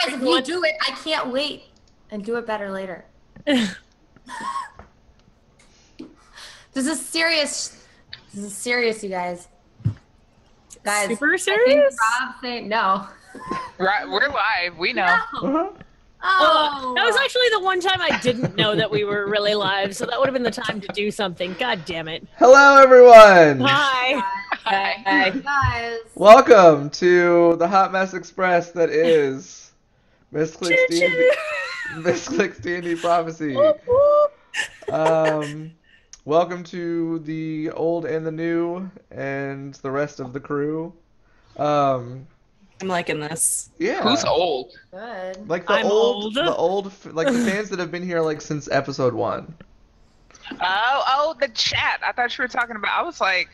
Guys, if you do it, I can't wait and do it better later. This is serious. This is serious, you guys. Guys, super serious? Rob saying no. Right, we're live. We know. No. Oh, that was actually the one time I didn't know that we were really live, so that would have been the time to do something. God damn it. Hello, everyone. Hi. Hi. Guys. Welcome to the Hot Mess Express that is Misscliks D&D Prophecy. Welcome to the old and the new and the rest of the crew. I'm liking this. Yeah. Who's old? Good. Like the I'm old, old. like the fans that have been here like since episode 1. Oh, the chat. I thought you were talking about. I was like,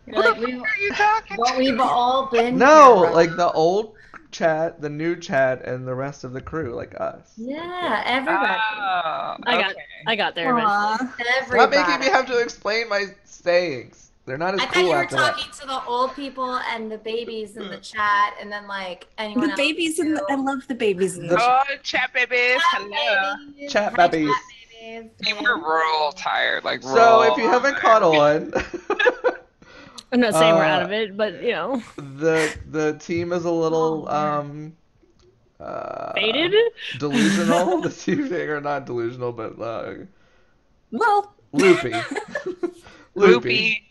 You're like, are you talking well, to? we've all been No, here, like the old chat, the new chat, and the rest of the crew, like us. Yeah, everybody. I got there eventually. Everybody. Stop making me have to explain my sayings. They're not as I thought cool you were after that. talking to the old people and the babies in the chat, and then like anyone The else. babies in the, I love the babies in the Oh, chat babies. Hello. Babies. Chat Hi, babies. babies. You were real tired. Like, So real if you haven't tired. caught on, I'm not saying we're out of it, but you know. the team is a little Faded? delusional. The team are not delusional, but well, loopy. Loopy.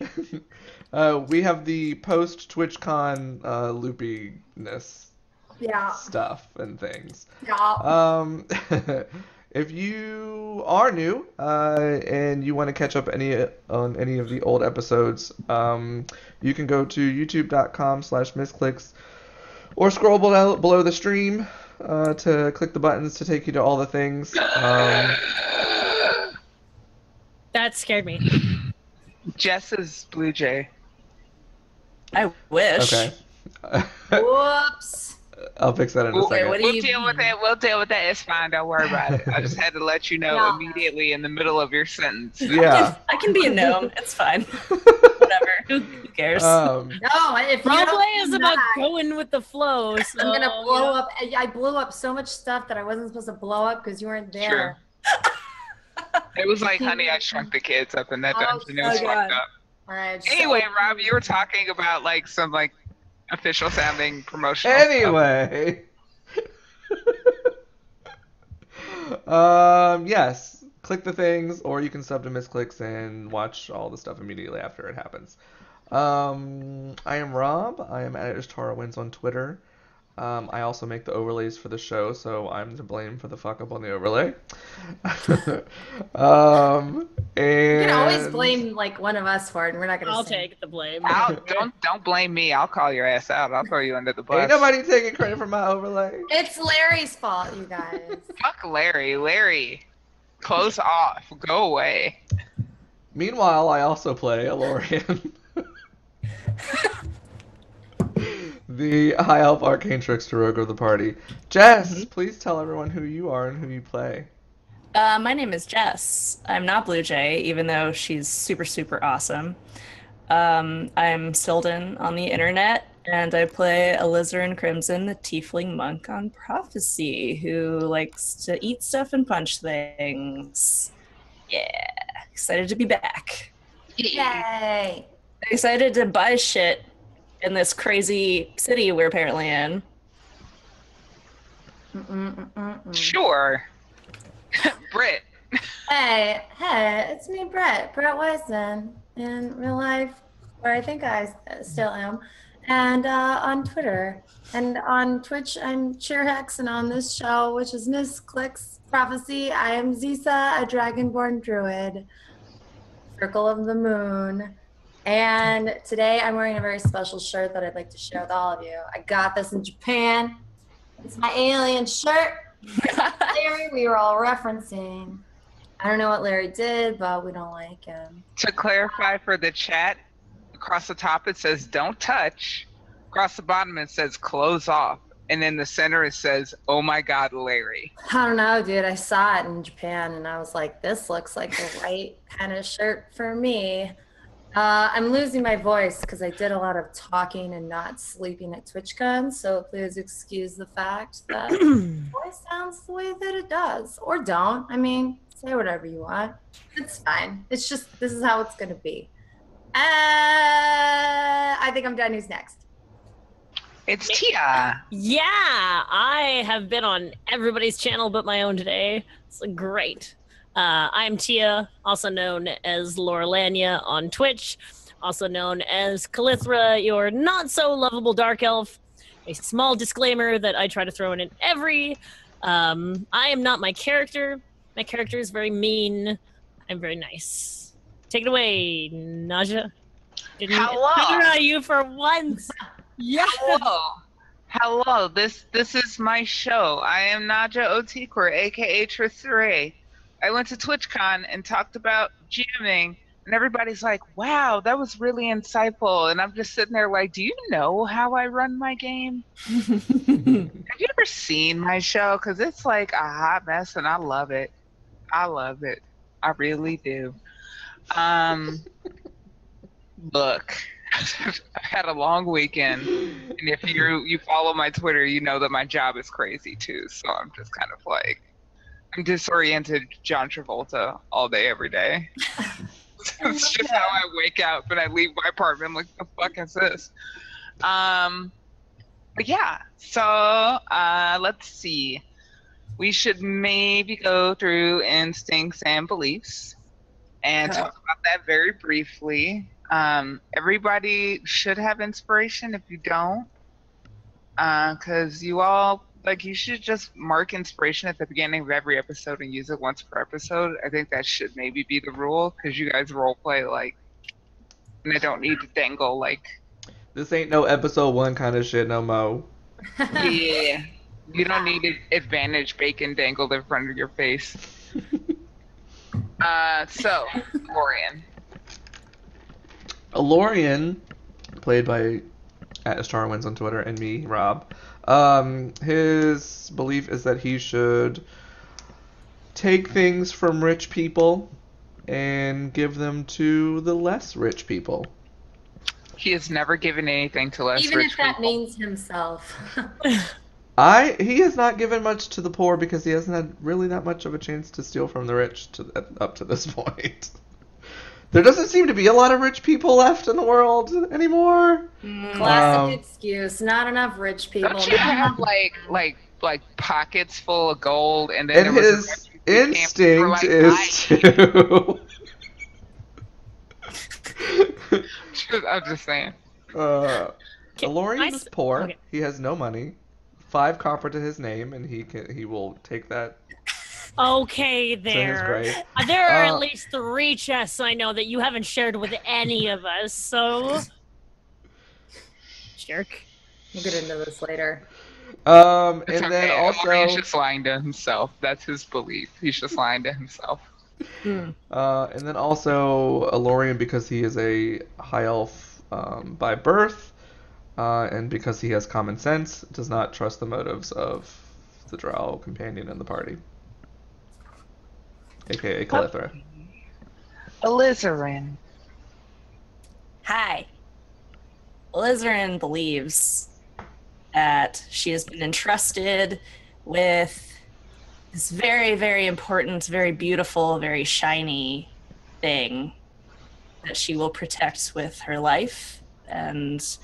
We have the post TwitchCon loopiness Yeah. stuff and things. Yeah. If you are new and you want to catch up on any of the old episodes, you can go to youtube.com/Misscliks or scroll below the stream to click the buttons to take you to all the things. That scared me. Jess is Blue Jay. I wish. Okay. Whoops. I'll fix that in a We'll, second. what do we'll you deal with it. We'll deal with that. It's fine. Don't worry about it. I just had to let you know Yeah. immediately in the middle of your sentence. Yeah. I can be a gnome. It's fine. Whatever. Who cares? No, if you don't Roleplay is come about back, going with the flow. So, I'm gonna blow you know. up. I blew up so much stuff that I wasn't supposed to blow up because you weren't there. It was like Honey, I Shrunk the Kids up in that Oh, dungeon. It was so fucked good. up. All right. Anyway, so- Rob, you were talking about like some like official sounding promotional Anyway. Yes. Click the things, or you can sub to Misscliks and watch all the stuff immediately after it happens. I am Rob. I am at Ishtarwins on Twitter. I also make the overlays for the show, so I'm to blame for the fuck up on the overlay. You can always and blame like one of us for it, and we're not gonna. I'll say take the blame. Don't blame me. I'll call your ass out. I'll throw you under the bus. Ain't nobody taking credit for my overlay. It's Larry's fault, you guys. Fuck Larry. Larry, close off. Go away. Meanwhile, I also play Elorian. The High Elf Arcane Trickster Rogue of the party. Jess, please tell everyone who you are and who you play. My name is Jess. I'm not Blue Jay, even though she's super, super awesome. I'm Syldan on the internet, and I play Alizarin Crimson, the Tiefling Monk on Prophecy, who likes to eat stuff and punch things. Yeah, excited to be back. Yay! Excited to buy shit in this crazy city we're apparently in. Sure. Britt. Hey, it's me, Brett Wiseman, in real life, where I think I still am, and on Twitter. And on Twitch, I'm Cheerhex, and on this show, which is Misscliks Prophecy, I am Zisa, a dragonborn druid, Circle of the Moon. And today I'm wearing a very special shirt that I'd like to share with all of you. I got this in Japan. It's my alien shirt. Larry, we were all referencing. I don't know what Larry did, but we don't like him. To clarify for the chat, across the top it says don't touch. Across the bottom it says close off. And in the center it says, oh my God, Larry. I don't know, dude. I saw it in Japan and I was like, this looks like the right kind of shirt for me. I'm losing my voice because I did a lot of talking and not sleeping at TwitchCon. So please excuse the fact that my voice sounds the way that it does, or don't. I mean, say whatever you want. It's fine. It's just this is how it's gonna be. I think I'm done. Who's next? It's Tia. Yeah, I have been on everybody's channel but my own today. It's great. I'm Tia, also known as Lorelania on Twitch, also known as Calithra, your not so lovable dark elf. A small disclaimer that I try to throw in every. I am not my character. My character is very mean. I'm very nice. Take it away, Naja. Hello. You for once. Yeah. Hello. This is my show. I am Naja Otikwer, aka Tristere. I went to TwitchCon and talked about GMing, and everybody's like, "Wow, that was really insightful." And I'm just sitting there like, "Do you know how I run my game? Have you ever seen my show? Because it's like a hot mess, and I love it. I love it. I really do." Look, I had a long weekend, and if you follow my Twitter, you know that my job is crazy too. So I'm just kind of like, I'm disoriented John Travolta all day, every day. It's just how I wake up and I leave my apartment. I'm like, the fuck is this? But yeah, so let's see. We should maybe go through instincts and beliefs and talk about that very briefly. Everybody should have inspiration. If you don't, because you all, like, you should just mark inspiration at the beginning of every episode and use it once per episode. I think that should maybe be the rule, because you guys roleplay like, and I don't need to dangle like. This ain't no episode 1 kind of shit no mo. Yeah, you don't need advantage bacon dangled in front of your face. So, Lorian. Lorian, played by @Starwins on Twitter, and me, Rob. His belief is that he should take things from rich people and give them to the less rich people. He has never given anything to less Even rich if that people. means himself. He has not given much to the poor because he hasn't had really that much of a chance to steal from the rich up to this point. There doesn't seem to be a lot of rich people left in the world anymore. Classic excuse. Not enough rich people. Don't you have like pockets full of gold, and then And there was his a instinct like, is to. I'm just saying. Lorian is poor. Okay. He has no money. 5 copper to his name, and he will take that. Okay, To his there. grave. There are at least 3 chests I know that you haven't shared with any of us, so. Jerk. We'll get into this later. And It's then okay. also, Lorian's just lying to himself. That's his belief. He's just lying to himself. and then also Lorian, because he is a high elf by birth, and because he has common sense, does not trust the motives of the drow companion in the party, aka Calithra. Alizarin. Hi. Alizarin believes that she has been entrusted with this very, very important, very beautiful, very shiny thing that she will protect with her life and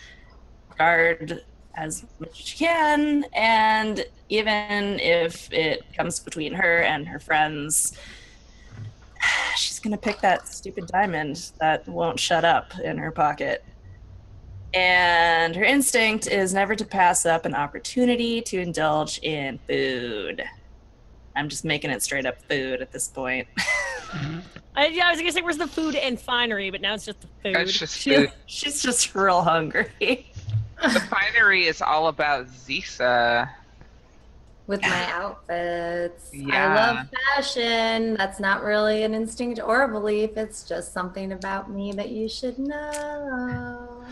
guard as much as she can. And even if it comes between her and her friends, she's going to pick that stupid diamond that won't shut up in her pocket. And her instinct is never to pass up an opportunity to indulge in food. I'm just making it straight up food at this point. I was gonna say, where's the food and finery, but now it's just the food. That's just food. She's just real hungry. The finery is all about Zisa. With my outfits. I Yeah. love fashion. That's not really an instinct or a belief. It's just something about me that you should know.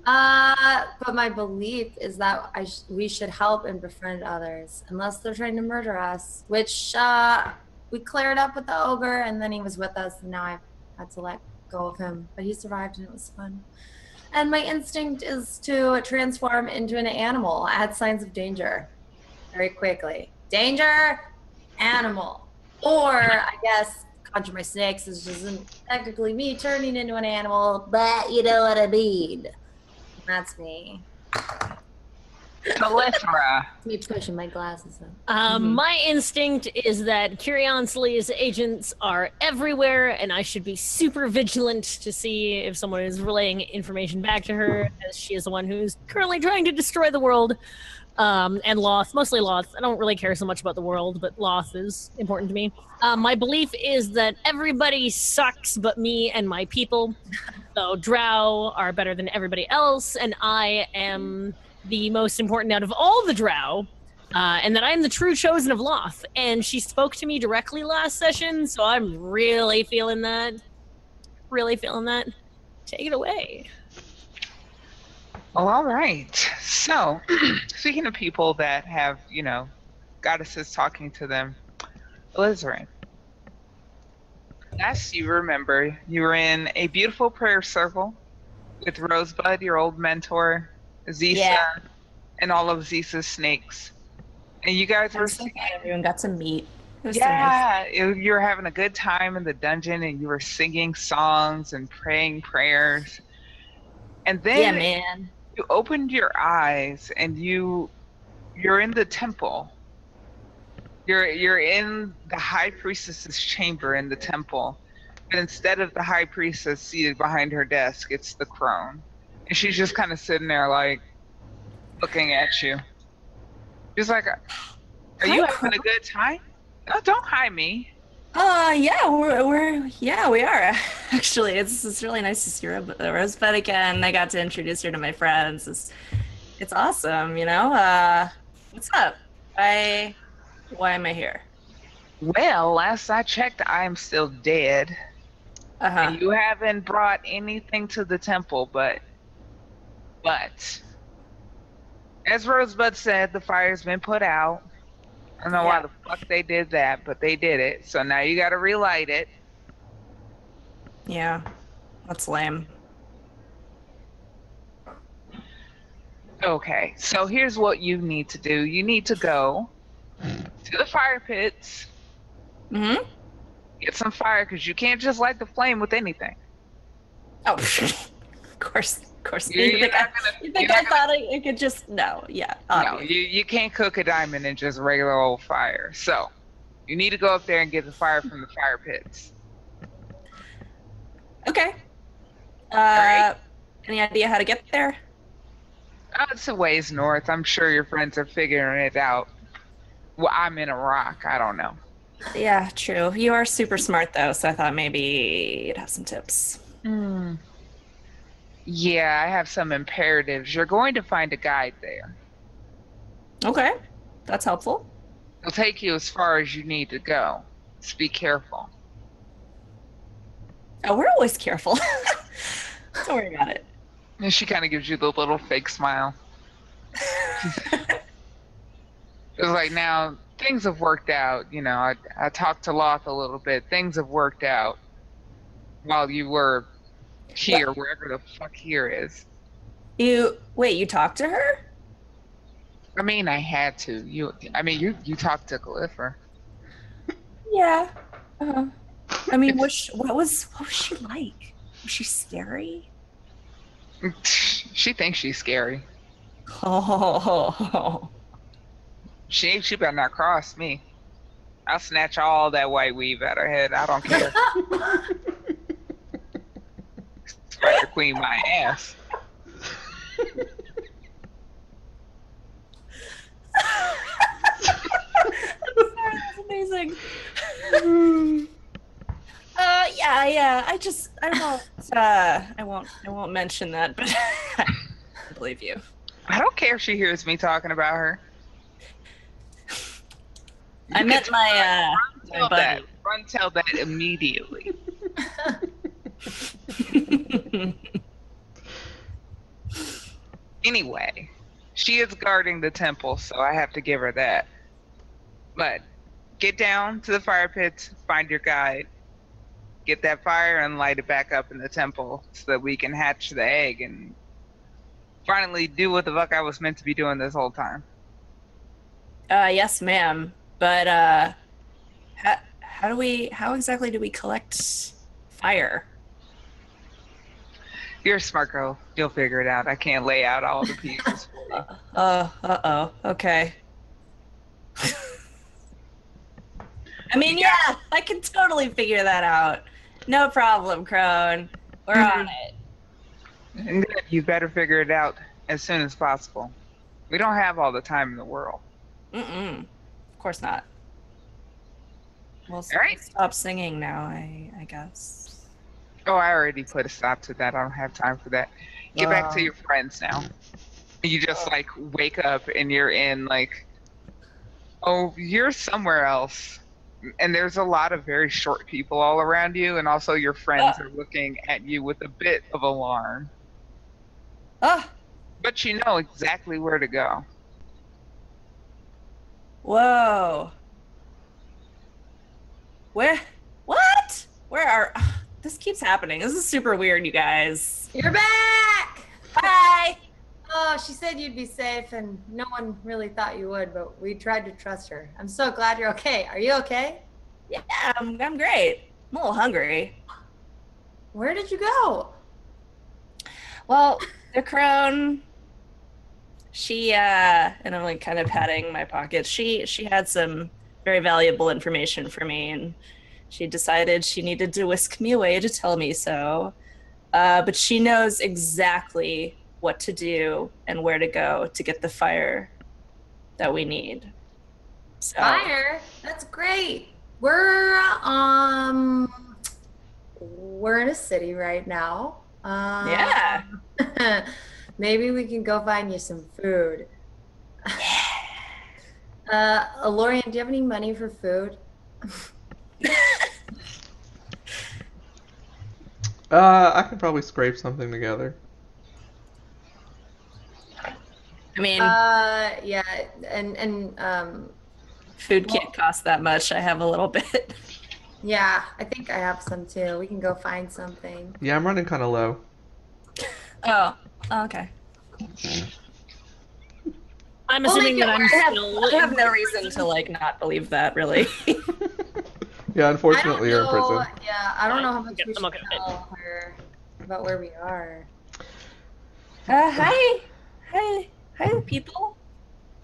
But my belief is that we should help and befriend others, unless they're trying to murder us, which we cleared up with the ogre, and then he was with us, and now I had to let go of him, but he survived and it was fun. And my instinct is to transform into an animal at signs of danger very quickly. Danger, animal. Or I guess conjure my snakes is just technically me turning into an animal, but you know what I mean. That's me. Calithra. Me pushing my glasses up. My instinct is that Curionsley's agents are everywhere, and I should be super vigilant to see if someone is relaying information back to her, as she is the one who's currently trying to destroy the world. And Loth, mostly Loth. I don't really care so much about the world, but Loth is important to me. My belief is that everybody sucks but me and my people. So Drow are better than everybody else, and I am the most important out of all the Drow, and that I am the true chosen of Loth. And she spoke to me directly last session, so I'm really feeling that. Really feeling that. Take it away. Oh, all right. So, speaking of people that have, goddesses talking to them, Elizabeth, last you remember, you were in a beautiful prayer circle with Rosebud, your old mentor, Zisa, and all of Zisa's snakes. And you guys were So glad everyone got to meet. It was so nice. you were having a good time in the dungeon, and you were singing songs and praying prayers. And then man. you opened your eyes, and you're in the temple. You're in the high priestess's chamber in the temple, but instead of the high priestess seated behind her desk, it's the crone, and she's just kind of sitting there, like, looking at you. She's like, "Are you having a good time? No, don't hide me." Yeah, we are actually. It's really nice to see Rosebud again. I got to introduce her to my friends. It's awesome, What's up? Why am I here? Well, last I checked, I am still dead. And you haven't brought anything to the temple, but as Rosebud said, the fire's been put out. I don't know why the fuck they did that, but they did it. So now you gotta relight it. Yeah, that's lame. Okay, so here's what you need to do. You need to go to the fire pits. Mm-hmm. Get some fire, because you can't just light the flame with anything. Oh, of course. You're not I thought it could just no, you can't cook a diamond in just regular old fire. So you need to go up there and get the fire from the fire pits. Okay. Right. Any idea how to get there? Oh, it's a ways north. I'm sure your friends are figuring it out. Well, I'm in a rock. I don't know. Yeah, true. You are super smart though, so I thought maybe you'd have some tips. Yeah, I have some imperatives. You're going to find a guide there. Okay, that's helpful. It'll take you as far as you need to go. Just be careful. Oh, we're always careful. Don't worry about it. And she kind of gives you the little fake smile. It's like, now, things have worked out. I talked to Loth a little bit. Things have worked out while you were here, wherever the fuck here is. You talked to her? I mean, I had to. You talked to Calithra. Yeah. I mean, what was she like? Was she scary? She thinks she's scary. Oh. She better not cross me. I'll snatch all that white weave out her head. I don't care. Spider Queen my ass. That's amazing. Yeah. I won't mention that, but I believe you. I don't care if she hears me talking about her. I met my buddy. Run tell that immediately. Anyway, she is guarding the temple, so I have to give her that. But get down to the fire pits, find your guide, get that fire and light it back up in the temple so that we can hatch the egg and finally do what the fuck I was meant to be doing this whole time. Yes, ma'am. But how exactly do we collect fire? You're a smart girl. You'll figure it out. I can't lay out all the pieces for you. Uh-oh. Okay. I mean, yeah, I can totally figure that out. No problem, Crone. We're on it. And you better figure it out as soon as possible. We don't have all the time in the world. Of course not. We'll All right. stop singing now, I guess. Oh, I already put a stop to that. I don't have time for that. Get back to your friends now. You just like wake up and you're in like, oh, you're somewhere else. And there's a lot of very short people all around you, and also your friends are looking at you with a bit of alarm. But you know exactly where to go. Whoa. Where? What? Where are... This keeps happening. This is super weird, you guys. You're back! Bye! Oh, she said you'd be safe, and no one really thought you would, but we tried to trust her. I'm so glad you're okay. Are you okay? Yeah, I'm great. I'm a little hungry. Where did you go? Well, the crone, she, and I'm like kind of patting my pocket. She had some very valuable information for me, and she decided she needed to whisk me away to tell me so. But she knows exactly what to do and where to go to get the fire that we need. So. Fire? That's great. We're in a city right now. Yeah. Maybe we can go find you some food. Lorian, do you have any money for food? I can probably scrape something together. I mean, yeah, and food can't cost that much. I have a little bit. Yeah, I think I have some too. We can go find something. Yeah, I'm running kind of low. Oh, okay. I'm assuming that I'm still. I have no reason to like not believe that, really. Yeah, unfortunately, you're in prison. Yeah, I don't know how much we I'm should okay with it. tell her about where we are. Hi, people.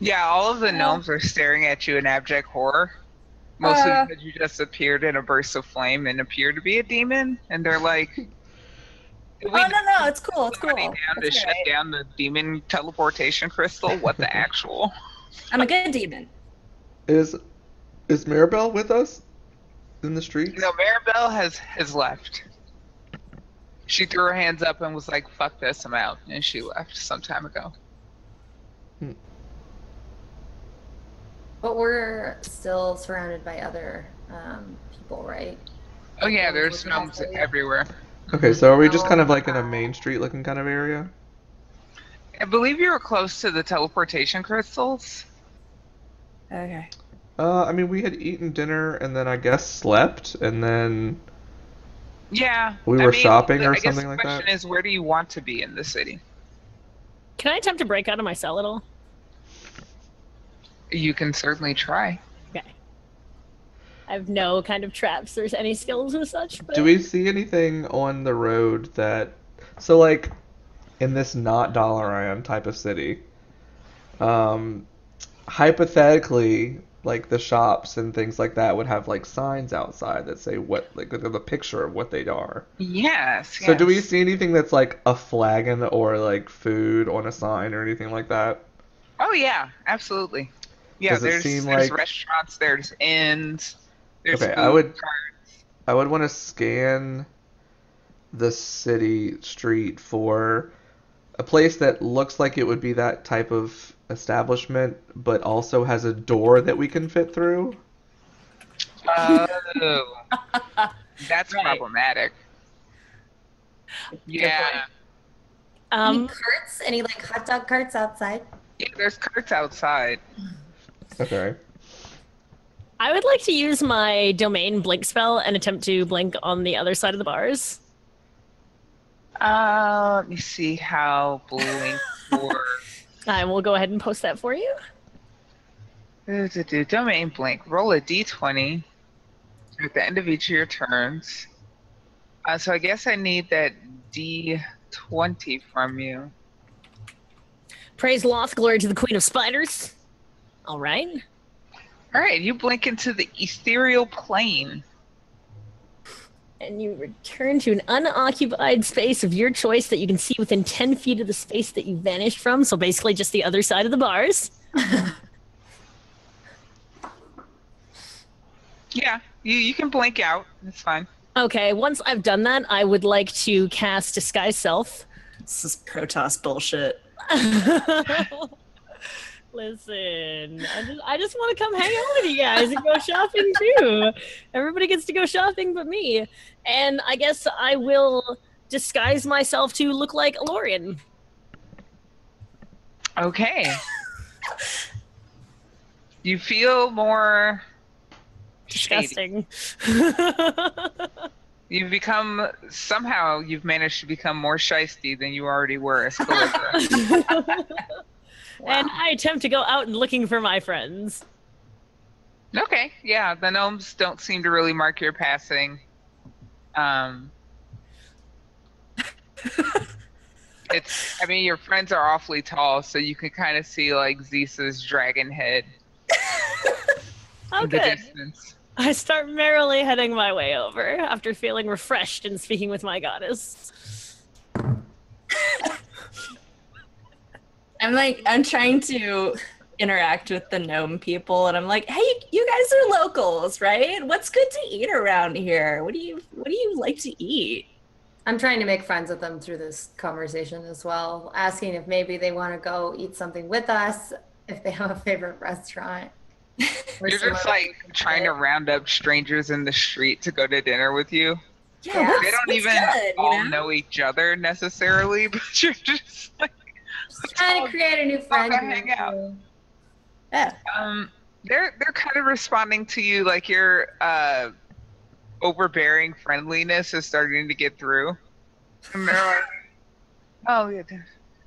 Yeah, all of the gnomes are staring at you in abject horror. Mostly because you just appeared in a burst of flame and appear to be a demon, and they're like, Oh no, it's cool. It's cool. down to It's shut alright. down the demon teleportation crystal. What the actual? I'm a good demon. Is Maribel with us in the streets? No, Maribel has left. She threw her hands up and was like, "Fuck this, I'm out," and she left some time ago. But we're still surrounded by other people, right? Oh yeah, there's gnomes everywhere. Okay, so are we just kind of like in a main street looking kind of area? I believe you were close to the teleportation crystals. Okay. I mean, we had eaten dinner and then I guess slept and then Yeah. We were shopping or something like that. The that? question is, where do you want to be in the city? Can I attempt to break out of my cell at all? You can certainly try. Okay. I have no kind of traps or any skills or such. But... do we see anything on the road that, so like in this not Dalaran type of city, hypothetically, like the shops and things like that would have like signs outside that say what, like the picture of what they are. Yes. So do we yes. see anything that's like a flagon or like food on a sign or anything like that? Oh yeah, absolutely. Yeah, Does it there's seem there's like- restaurants, there's inns, there's Okay, food I would want to scan the city street for a place that looks like it would be that type of establishment, but also has a door that we can fit through. Oh, that's Right. problematic. Yeah. Any carts? Any like hot dog carts outside? Yeah, there's carts outside. Okay. I would like to use my domain blink spell and attempt to blink on the other side of the bars. Let me see how blink works. I will go ahead and post that for you. Domain blink. Roll a d20 at the end of each of your turns. So I guess I need that d20 from you. Praise Loth, glory to the Queen of Spiders. All right. All right, you blink into the ethereal plane. And you return to an unoccupied space of your choice that you can see within 10 feet of the space that you vanished from. So basically just the other side of the bars. Yeah, you can blink out. It's fine. Okay, once I've done that, I would like to cast Disguise Self. This is Protoss bullshit. Listen, I just want to come hang out with you guys and go shopping too. Everybody gets to go shopping but me. And I guess I will disguise myself to look like Alorian. Okay. You feel more shady. Disgusting. You've managed to become more shisty than you already were as Calibra. And I attempt to go out and looking for my friends. Okay, yeah, the gnomes don't seem to really mark your passing. Your friends are awfully tall, so you can kind of see like Zisa's dragon head Oh, in the good. distance. I start merrily heading my way over after feeling refreshed and speaking with my goddess. I'm trying to interact with the gnome people, and I'm like, hey, you guys are locals, right? What's good to eat around here? What do you like to eat? I'm trying to make friends with them through this conversation as well, asking if maybe they want to go eat something with us, if they have a favorite restaurant. You're just like trying to round up strangers in the street to go to dinner with you. Yeah, They don't even all know each other necessarily, but you're just like Trying to create a new friend go group. hang out. Yeah. They're kind of responding to you like your overbearing friendliness is starting to get through. And they're like, oh yeah,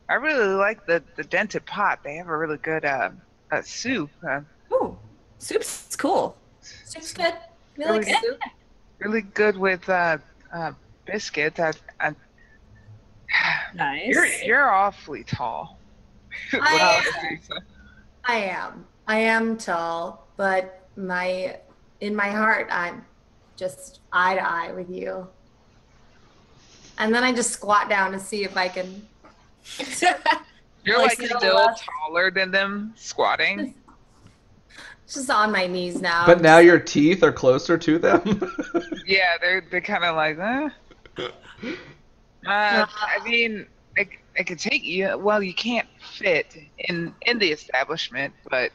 I really like the dented pot. They have a really good soup. Ooh, soup's cool. Soup's good. We Really like good. soup. Really good with biscuits. Nice. You're awfully tall. I Lisa. I am tall, but in my heart, I'm just eye to eye with you. And then I just squat down to see if I can. You're Like, like so still less- taller than them, squatting. Just on my knees now. But now your teeth are closer to them. Yeah, they're kind of like, I mean, I could take you. Well, you can't fit in the establishment, but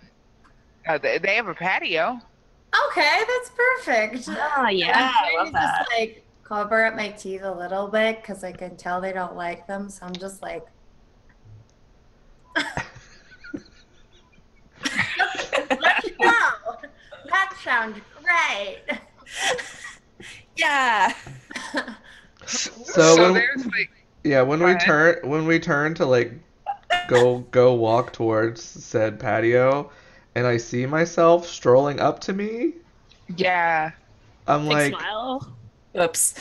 they have a patio. Okay, that's perfect. Oh, yeah, I'm I trying love to that. just like cover up my teeth a little bit because I can tell they don't like them. So I'm just like. Let's go. That sounds great. Yeah. So when- there's like, Yeah, when Go we turn to like go walk towards said patio, and I see myself strolling up to me, yeah, I'm Big like, smile. Oops.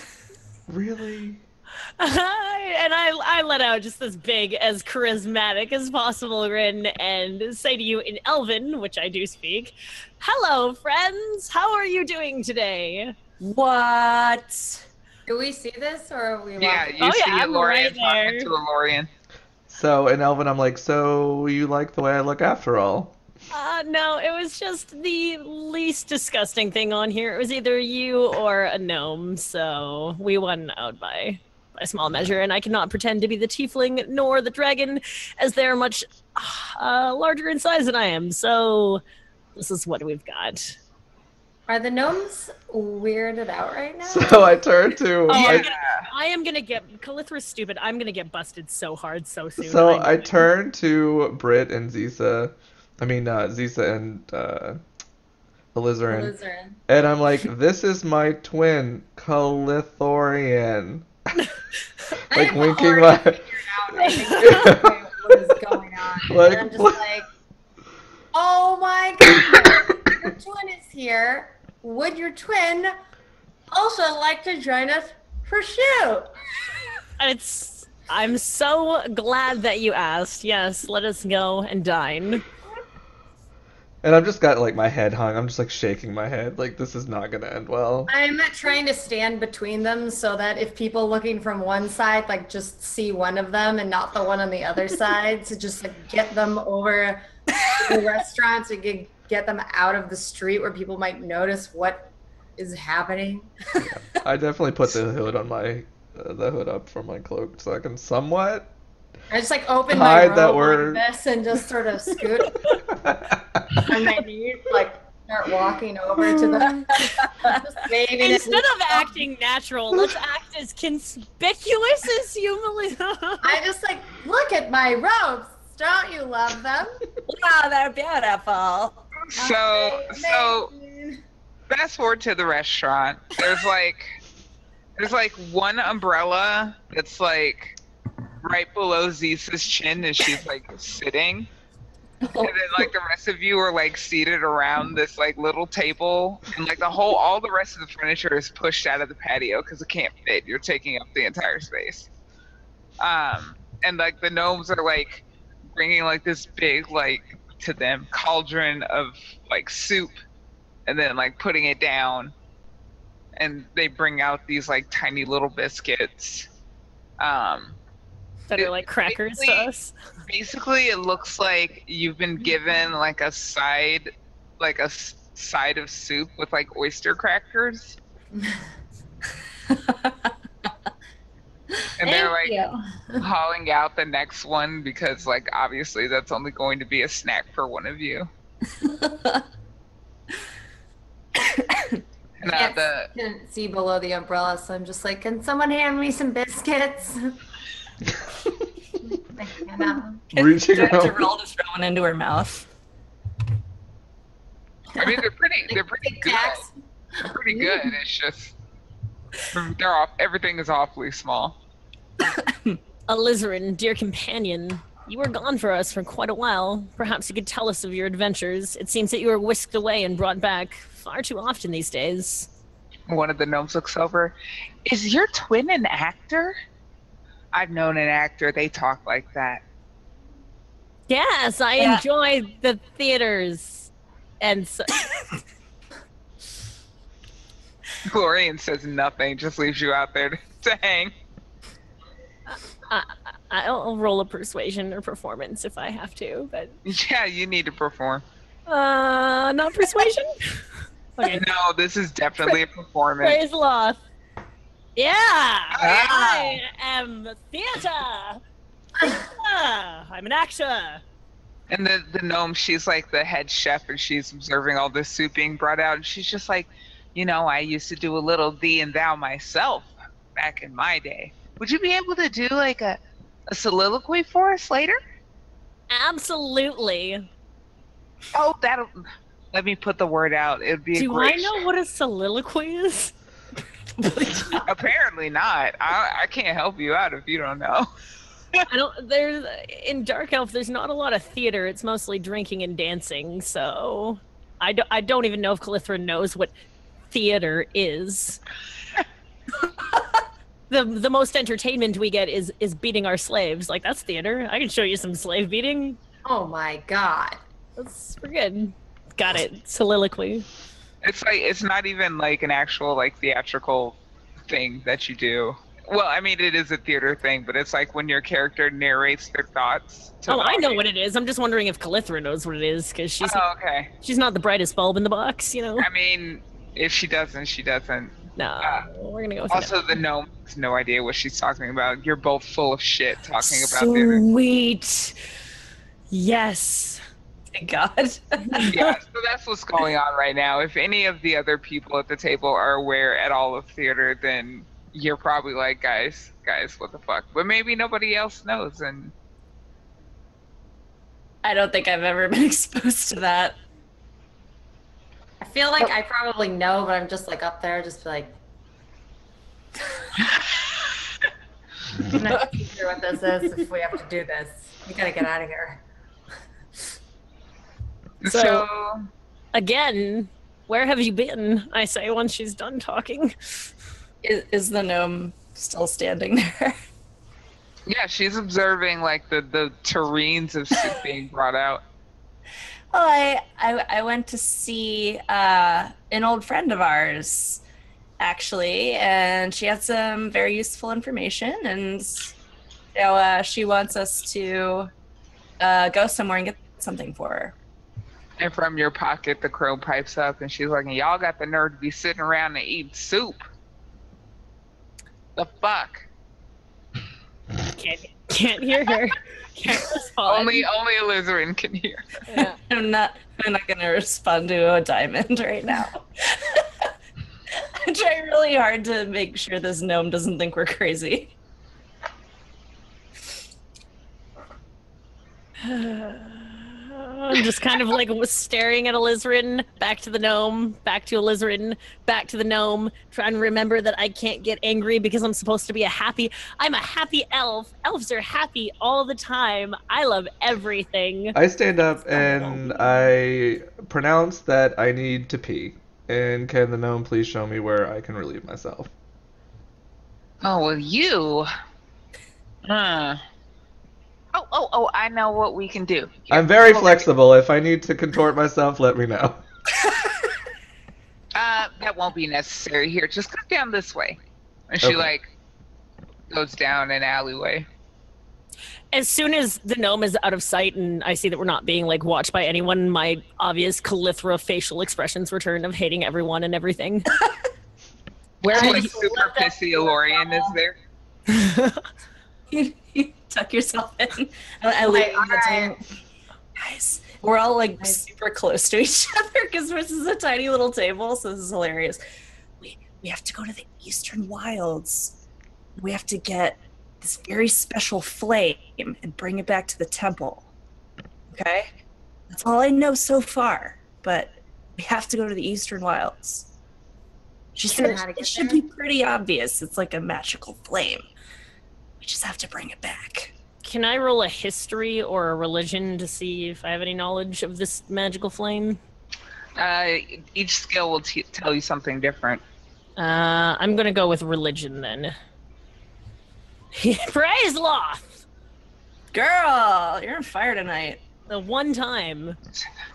really? And I let out just this big, as charismatic as possible grin and say to you in Elven, which I do speak, hello, friends. How are you doing today? What? Do we see this or are we yeah. walking? You see I'm Lorian right there. talking to a Lorian. So in Elven, I'm like, so you like the way I look after all? No, it was just the least disgusting thing on here. It was either you or a gnome, so we won out by a small measure, and I cannot pretend to be the tiefling nor the dragon, as they're much larger in size than I am, so this is what we've got. Are the gnomes weirded out right now? So I turn to Yeah. I am gonna get Calithra's stupid. I'm gonna get busted so hard so soon. So know I it. turn to Britt and Zisa. I mean, Zisa and alizarin. Alizarin. And I'm like, this is my twin, Calithorian. Like I've winking already my. figured out, I think, what is going on. Like, And I'm just like, oh my goodness, your twin is here. Would your twin also like to join us for shoot? I'm so glad that you asked. Yes, let us go and dine. And I've just got like my head hung. I'm just like shaking my head. Like this is not gonna end well. I'm trying to stand between them so that if people looking from one side like just see one of them and not the one on the other side, to just like get them over to the restaurant to get them out of the street where people might notice what is happening. I definitely put the hood on my the hood up for my cloak so I can somewhat I just like open hide my that robe word. like this and just sort of scoot on my knees, like start walking over to them, just waving. Instead of acting natural, let's act as conspicuous as humanly. I just like look at my robes. Don't you love them? Wow, they're beautiful. So fast forward to the restaurant. There's like one umbrella that's like right below Zisa's chin as she's like sitting. And then like the rest of you are like seated around this like little table, and like all the rest of the furniture is pushed out of the patio because it can't fit. You're taking up the entire space. And like the gnomes are like bringing like this big like to them cauldron of like soup, and then like putting it down, and they bring out these like tiny little biscuits. That are like crackers to us. Basically, it looks like you've been given like a side of soup with like oyster crackers. And they're like hauling out the next one because like obviously that's only going to be a snack for one of you. And Can't see below the umbrella, so I'm just like, can someone hand me some biscuits? Reaching Do I have to out. roll to throw one into her mouth? I mean, they're pretty good. They're pretty good. It's just everything is awfully small. Alizarin, dear companion, you were gone for us for quite a while. Perhaps you could tell us of your adventures. It seems that you were whisked away and brought back far too often these days. One of the gnomes looks over. Is your twin an actor? I've known an actor. They talk like that. Yes, I Yeah. enjoy the theaters. And so Glorian says nothing, just leaves you out there to hang. I'll roll a persuasion or performance if I have to, but Yeah, you need to perform. not persuasion. Okay. No, this is definitely a performance. Praise the Lord. Yeah, I am theater. I'm an actor. And the gnome, she's like the head chef, and she's observing all this soup being brought out, and she's just like, I used to do a little thee and thou myself back in my day. Would you be able to do like a soliloquy for us later? Absolutely. Oh, let me put the word out. It would be a Do great I know what a soliloquy is? Apparently not. I can't help you out if you don't know. In Dark Elf, there's not a lot of theater. It's mostly drinking and dancing. So I don't even know if Calithra knows what theater is. The most entertainment we get is beating our slaves. Like, that's theater. I can show you some slave beating. Oh my god. We're good. Got it. Soliloquy. It's not even like an actual like theatrical thing that you do. Well, I mean, it is a theater thing, but it's like when your character narrates their thoughts. Oh, I know what it is. I'm just wondering if Calithra knows what it is, because she's okay. She's not the brightest bulb in the box, I mean, if she doesn't, she doesn't. No, we're gonna go with Also, no. the gnome has no idea what she's talking about. You're both full of shit talking about theater. Sweet. Yes. Thank God. Yeah, so that's what's going on right now. If any of the other people at the table are aware at all of theater, then you're probably like, guys, what the fuck? But maybe nobody else knows, and I don't think I've ever been exposed to that. I feel like I probably know, but I'm just like up there, just like, I'm not sure what this is. If we have to do this, we gotta get out of here. So again, where have you been? I say once she's done talking. Is the gnome still standing there? Yeah, she's observing like the terrines of soup being brought out. Well, I went to see an old friend of ours, actually, and she had some very useful information, and she wants us to go somewhere and get something for her. And from your pocket, the crow pipes up, and she's like, "Y'all got the nerve to be sitting around and eating soup? The fuck?" Can't hear her. Can't respond. Only a lizard can hear. Yeah. I'm not gonna respond to a diamond right now. I try really hard to make sure this gnome doesn't think we're crazy. I'm just kind of like staring at Alizarin, back to the gnome, back to Alizarin, back to the gnome, trying to remember that I can't get angry because I'm supposed to be I'm a happy elf. Elves are happy all the time. I love everything. I stand up and I pronounce that I need to pee. And can the gnome please show me where I can relieve myself? Oh, well, you. Oh, I know what we can do. Here, I'm very come over flexible. If I need to contort myself, let me know. here. That won't be necessary. Here, just come down this way. And she, Okay. goes down an alleyway. As soon as the gnome is out of sight and I see that we're not being watched by anyone, my obvious Calithra facial expressions return of hating everyone and everything. Where I like just super left that pissy Elorian is there? You tuck yourself in. I Like, leave the table. Guys, we're all super close to each other because this is a tiny little table, so this is hilarious. We have to go to the Eastern Wilds. We have to get this very special flame and bring it back to the temple. Okay? That's all I know so far, but we have to go to the Eastern Wilds. She Sure, said how to it get should there? be pretty obvious. It's like a magical flame. We just have to bring it back. Can I roll a history or a religion to see if I have any knowledge of this magical flame? Each skill will tell you something different. I'm gonna go with religion then. Praise Loth! Girl, you're on fire tonight. The one time.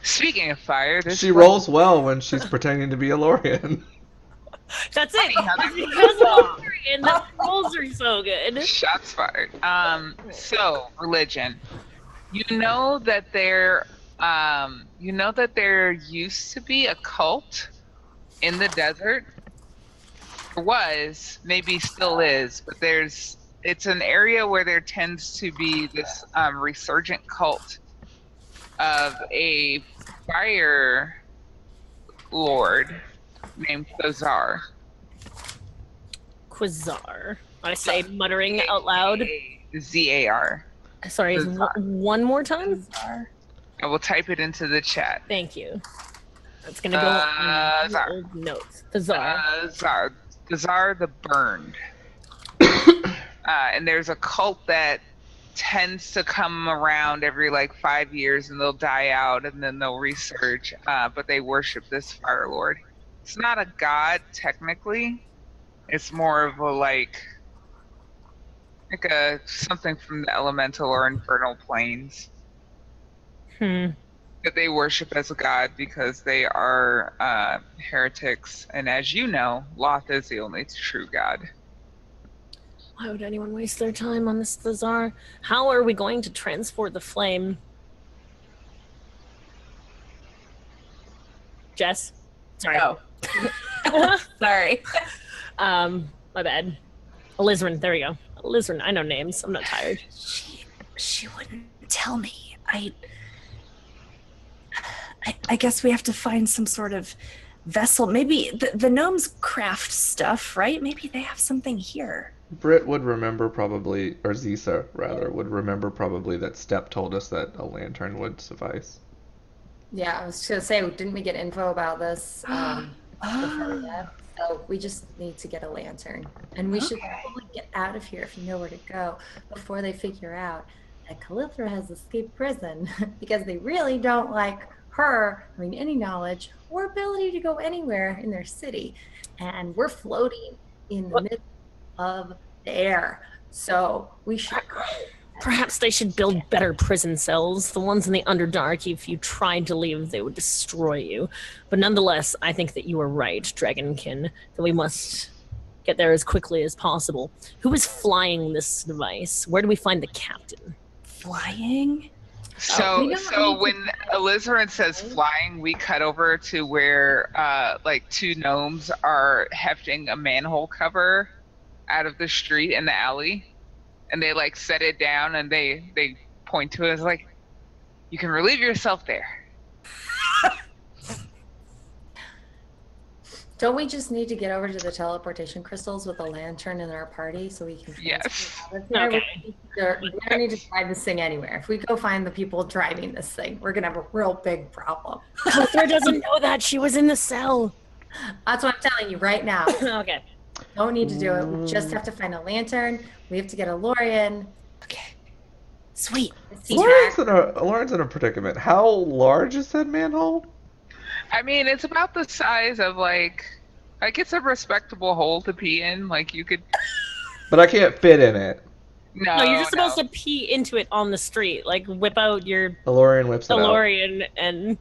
Speaking of fire, this She rolls well when she's pretending to be a Lorian. That's it. Funny how It's that because of Lorian that the rolls are so good. shots fired. So religion. You know that there used to be a cult in the desert. There was, maybe still is, but it's an area where there tends to be this resurgent cult of a fire lord named Thozar. Quasar. I say, muttering out loud. Zar. Sorry, Quasar. one more time? I will type it into the chat. Thank you. That's gonna go on Zar. old notes. The Czar. Thozar the Burned. And there's a cult that tends to come around every 5 years, and they'll die out and then they'll resurge. But they worship this fire lord. It's not a god technically. It's more of a something from the elemental or infernal planes that they worship as a god because they are heretics. And as you know, Loth is the only true god. Why would anyone waste their time on this Thazar? How are we going to transport the flame? Jess? Sorry. Oh. Sorry. My bad. Alizarin, there we go. Alizarin, I know names. I'm not tired. She wouldn't tell me. I guess we have to find some sort of vessel. Maybe the gnomes craft stuff, right? Maybe they have something here. Britt would remember probably, or Zisa rather, would remember probably that Step told us that a lantern would suffice. Yeah, I was gonna say, didn't we get info about this before we left? So we just need to get a lantern, and we should probably get out of here if you know where to go before they figure out that Calyptra has escaped prison because they really don't like her having any knowledge or ability to go anywhere in their city, and we're floating in the middle of the air, so we should go. Perhaps they should build better prison cells. The ones in the Underdark, if you tried to leave, they would destroy you. But nonetheless, I think that you are right, Dragonkin, that we must get there as quickly as possible. Who is flying this device? Where do we find the captain? Flying? So when Alizarin says flying, we cut over to where like two gnomes are hefting a manhole cover out of the street in the alley. And they like set it down and they point to it as like, you can relieve yourself there. Don't we just need to get over to the teleportation crystals with a lantern in our party so we can Yes. out of here? Okay. We don't need to drive this thing anywhere. If we go find the people driving this thing, we're gonna have a real big problem. Calyptra doesn't know that. She was in the cell. That's what I'm telling you right now. Okay. Don't need to do it. We just have to find a lantern. We have to get a Lorian. Okay. Sweet. Lauren's in a predicament. How large is that manhole? I mean, it's about the size of like it's a respectable hole to pee in. Like you could. But I can't fit in it. No, you're just supposed to pee into it on the street. Like whip out your Lorian whips it out. DeLorean and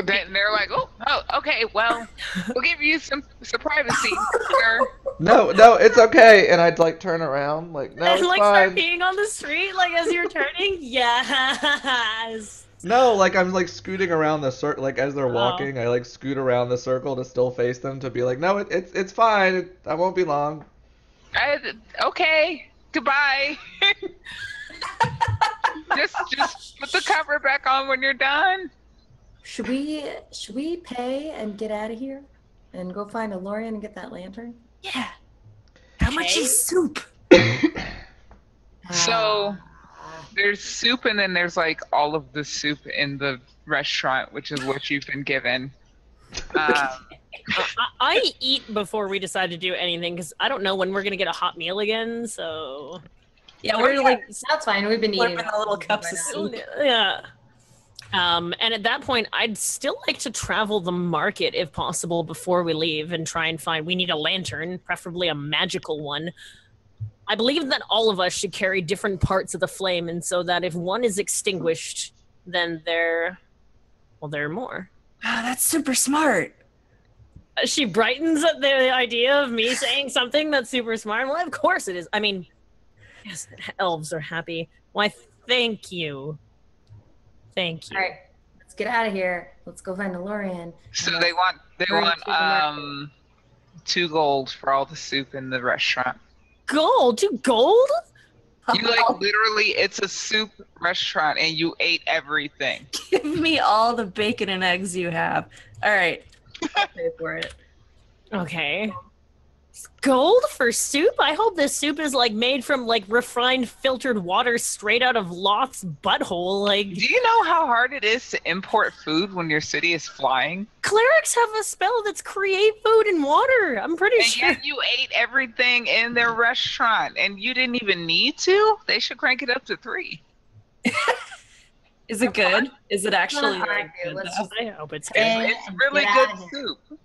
Then they're like, oh, okay, well, we'll give you some privacy. Sure. No, it's okay. And I'd like turn around, like, no, and it's like fine. start peeing on the street, like as you're turning. Yes. No, like I'm like scooting around the circle, like as they're walking, I like scoot around the circle to still face them to be like, no, it's fine. I won't be long. Okay, goodbye. just put the cover back on when you're done. Should we pay and get out of here and go find a Lorian and get that lantern? Yeah. How much is soup? So there's soup and then there's like all of the soup in the restaurant, which is what you've been given. I eat before we decide to do anything because I don't know when we're gonna get a hot meal again. So Yeah, we're like That's fine. We've been eating flipping the little cups of soup. yeah. And at that point, I'd still like to travel the market if possible before we leave and try and find. We need a lantern, preferably a magical one. I believe that all of us should carry different parts of the flame, and so that if one is extinguished, then there are more. Ah, that's super smart. She brightens at the idea of me saying something that's super smart. Well, of course it is. I mean, yes, elves are happy. Why, thank you. Thank you. All right, let's get out of here. Let's go find a Lorian. So they want Right to the market. 2 gold for all the soup in the restaurant. Gold? 2 gold? You like literally, it's a soup restaurant and you ate everything. Give me all the bacon and eggs you have. All right. I'll pay for it. Okay. Gold for soup? I hope this soup is like made from like refined filtered water straight out of Loth's butthole. Like, Do you know how hard it is to import food when your city is flying? clerics have a spell that's create food in water. I'm pretty And sure. yet you ate everything in their restaurant and you didn't even need to? They should crank it up to 3. Is it good? Is it actually Not like, argue. good? Let's though? just I hope it's good. Hey, It's really get good out of here. soup.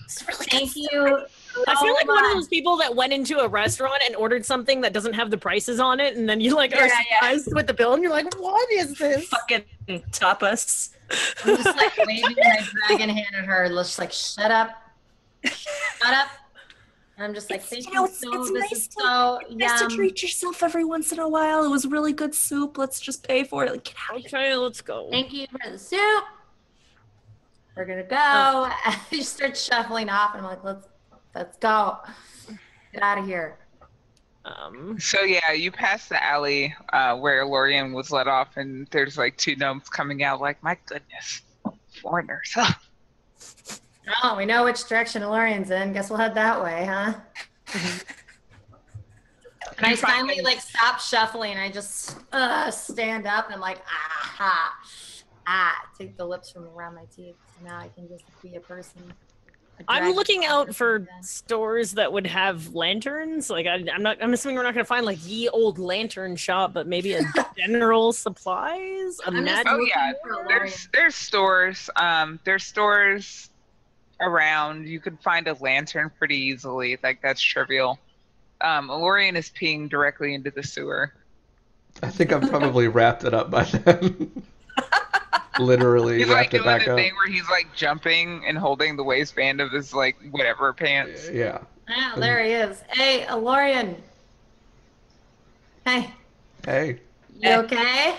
It's really Thank good. you. I feel like so one of much. those people that went into a restaurant and ordered something that doesn't have the prices on it, and then you like are Yeah, yeah. surprised with the bill, and you're like, "What is this?" Fucking tapas. I'm just like waving my dragon hand at her. Let's just like shut up. Shut up. I'm just like, thank you it's so. nice This is to, so nice to yum. treat yourself every once in a while. It was really good soup. Let's just pay for it. Like, get out of here. Okay, let's go. Thank you for the soup. We're gonna go. You start shuffling off, and I'm like, let's go. Get out of here. So yeah, you pass the alley where Lorian was let off and there's like 2 gnomes coming out like, my goodness, foreigners. Oh, we know which direction Lorian's in. Guess we'll head that way, huh? And I finally like stop shuffling. I just stand up and I'm like, aha, take the lips from around my teeth. So now I can just be a person. I'm looking out for stores that would have lanterns. Like I'm assuming we're not going to find like ye old lantern shop, but maybe a general supplies. I'm just Oh looking yeah, for a there's stores. There's stores around. You could find a lantern pretty easily. Like that's trivial. Lorian is peeing directly into the sewer. I think I'm probably wrapped it up by then. Literally He's wrapped like it doing back the up. thing where he's like jumping and holding the waistband of his like whatever pants. Yeah. Oh, there he is. Hey, Lorian. Hey, Hey. you okay?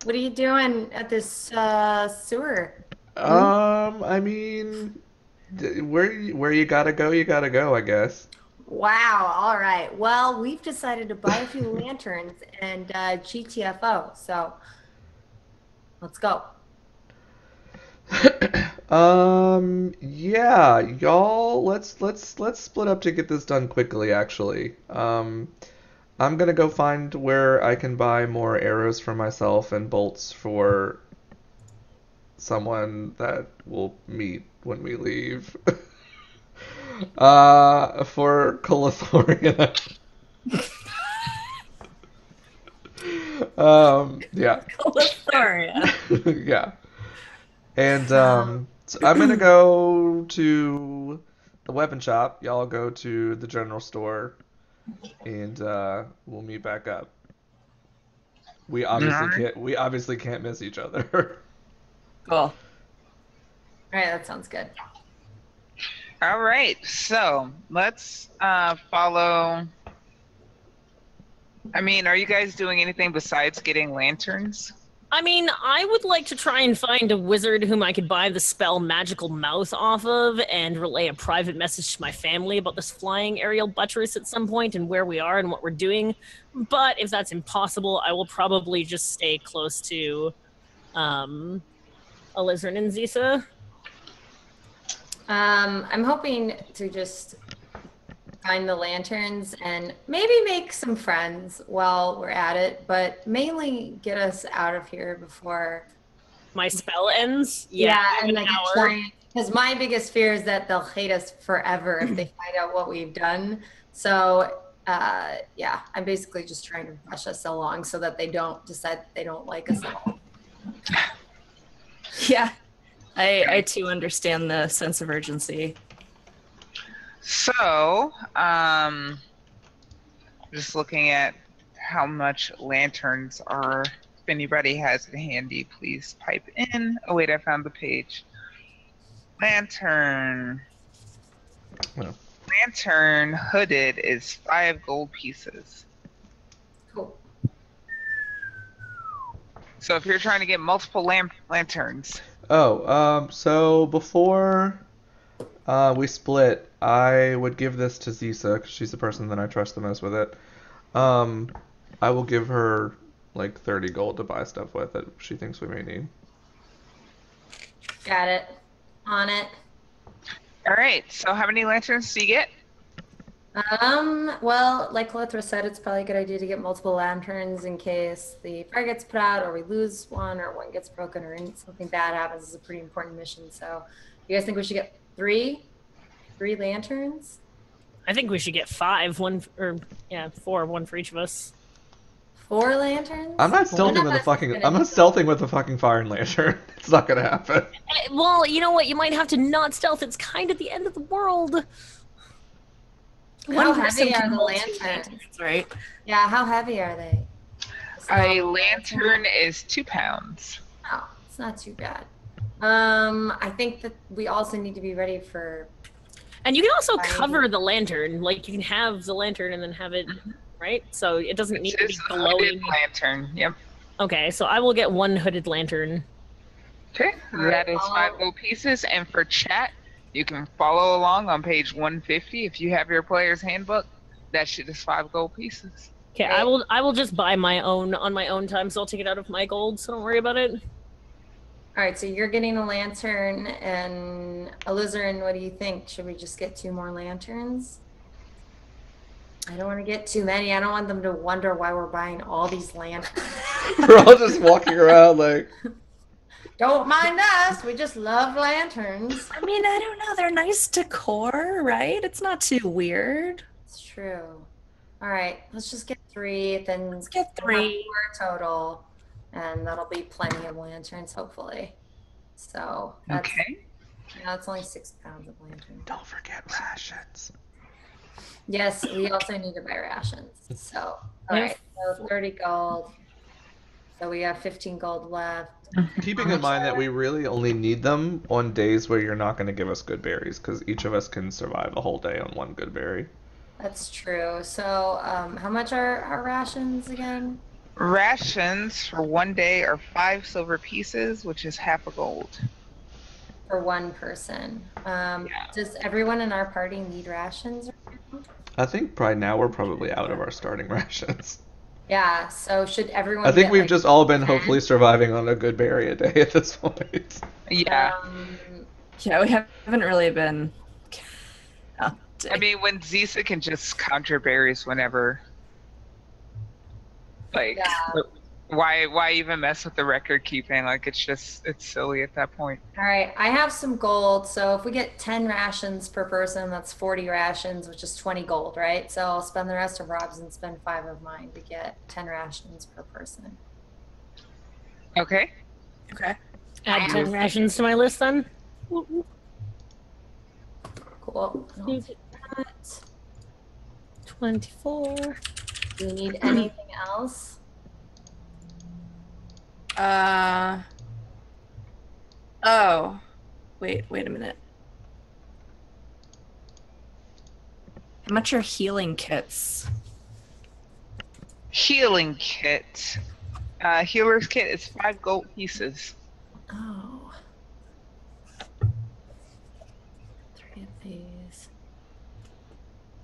What are you doing at this sewer? I mean, where you gotta go, I guess. Wow, all right. Well, we've decided to buy a few lanterns and GTFO, so let's go. Yeah, y'all, let's split up to get this done quickly, actually. I'm gonna go find where I can buy more arrows for myself and bolts for someone that we'll meet when we leave. For Colothorian. Yeah. Colothorian. Yeah. And so I'm gonna go to the weapon shop. Y'all go to the general store, and we'll meet back up. We obviously can't miss each other. Cool. All right, that sounds good. All right, so let's follow. I mean, are you guys doing anything besides getting lanterns? I mean, I would like to try and find a wizard whom I could buy the spell Magical Mouth off of and relay a private message to my family about this flying aerial buttress at some point and where we are and what we're doing. But if that's impossible, I will probably just stay close to Alizarin and Zisa. I'm hoping to just find the lanterns and maybe make some friends while we're at it, but mainly get us out of here before My spell ends. and like because my biggest fear is that they'll hate us forever if they find out what we've done. So yeah, I'm basically just trying to rush us along so that they don't decide that they don't like us at all. Yeah. I too understand the sense of urgency. So, just looking at how much lanterns are. If anybody has it handy, please pipe in. Oh wait, I found the page. Lantern. Well. Lantern hooded is 5 gold pieces. Cool. So if you're trying to get multiple lanterns. Oh, so before we split, I would give this to Zisa because she's the person that I trust the most with it. I will give her like 30 gold to buy stuff with that she thinks we may need. Got it. On it. All right. So how many lanterns do you get? Well, like Clothra said, it's probably a good idea to get multiple lanterns in case the fire gets put out or we lose one or one gets broken or something bad happens. It's a pretty important mission. So you guys think we should get three lanterns? I think we should get 5, 4, one for each of us. 4 lanterns? I'm not stealthing with the fucking fire lantern. It's not gonna happen. Well, you know what? You might have to not stealth. It's kind of the end of the world. How One person heavy are can the hold 2 lanterns? lanterns, right? Yeah, how heavy are they? A lantern is 2 pounds. Oh, it's not too bad. I think that we also need to be ready for. And you can also Fire. cover the lantern. Like, you can have the lantern and then have it, right? So it doesn't need to be It's a hooded glowing. lantern. Yep. Okay, so I will get 1 hooded lantern. Okay, that is 5 gold pieces. And for chat, you can follow along on page 150 if you have your player's handbook. That shit is 5 gold pieces. Okay, I will just buy my own on my own time, so I'll take it out of my gold, so don't worry about it. All right, so you're getting a lantern, and Alizarin, what do you think? Should we just get 2 more lanterns? I don't want to get too many. I don't want them to wonder why we're buying all these lanterns. We're all just walking around like. Don't mind us. We just love lanterns. I mean, I don't know. They're nice decor, right? It's not too weird. It's true. All right, let's just get 3. Then Let's get we'll have 3. 4 total, and that'll be plenty of lanterns, hopefully. So that's Okay. it's only 6 pounds of lantern. Don't forget rations. Yes, we also need to buy rations. So all right, so 30 gold. So we have 15 gold left. Keeping in mind that we really only need them on days where you're not going to give us good berries, because each of us can survive a whole day on 1 good berry. That's true. So how much are our rations again? Rations for 1 day are 5 silver pieces, which is half a gold. For 1 person. Does everyone in our party need rations? I think probably now we're probably out of our starting rations. Yeah, so should everyone I think get, we've like, just all been 10? hopefully surviving on a good berry a day at this point. Yeah. Yeah, we haven't really been. I mean, when Zisa can just conjure berries whenever. Like, Yeah. why even mess with the record keeping? Like, it's silly at that point. All right, I have some gold. So if we get 10 rations per person, that's 40 rations, which is 20 gold, right? So I'll spend the rest of Rob's and spend 5 of mine to get 10 rations per person. Okay. Okay. Add 10 rations to my list then. Cool. And I'll take that. 24. Do you need anything else? Oh. Wait a minute. How much are healing kits? Healing kit. Healer's kit is 5 gold pieces. Oh. 3 of these.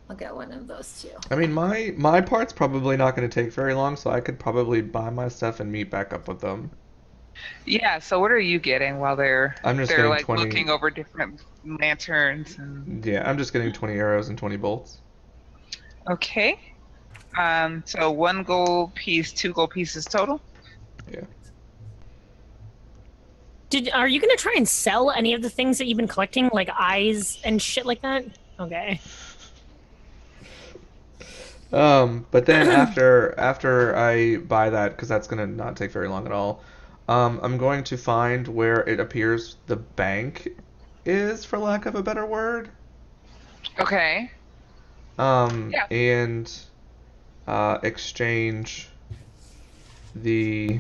I'll get 1 of those too. I mean, my part's probably not going to take very long, so I could probably buy my stuff and meet back up with them. Yeah. So what are you getting while they're I'm just they're getting like 20. looking over different lanterns and Yeah, I'm just getting 20 arrows and 20 bolts. okay. So 1 gold piece, 2 gold pieces total. Yeah. Are you gonna try and sell any of the things that you've been collecting, like eyes and shit like that? Okay. But then after I buy that, because that's gonna not take very long at all, I'm going to find where it appears the bank is, for lack of a better word. Okay. Yeah. And exchange the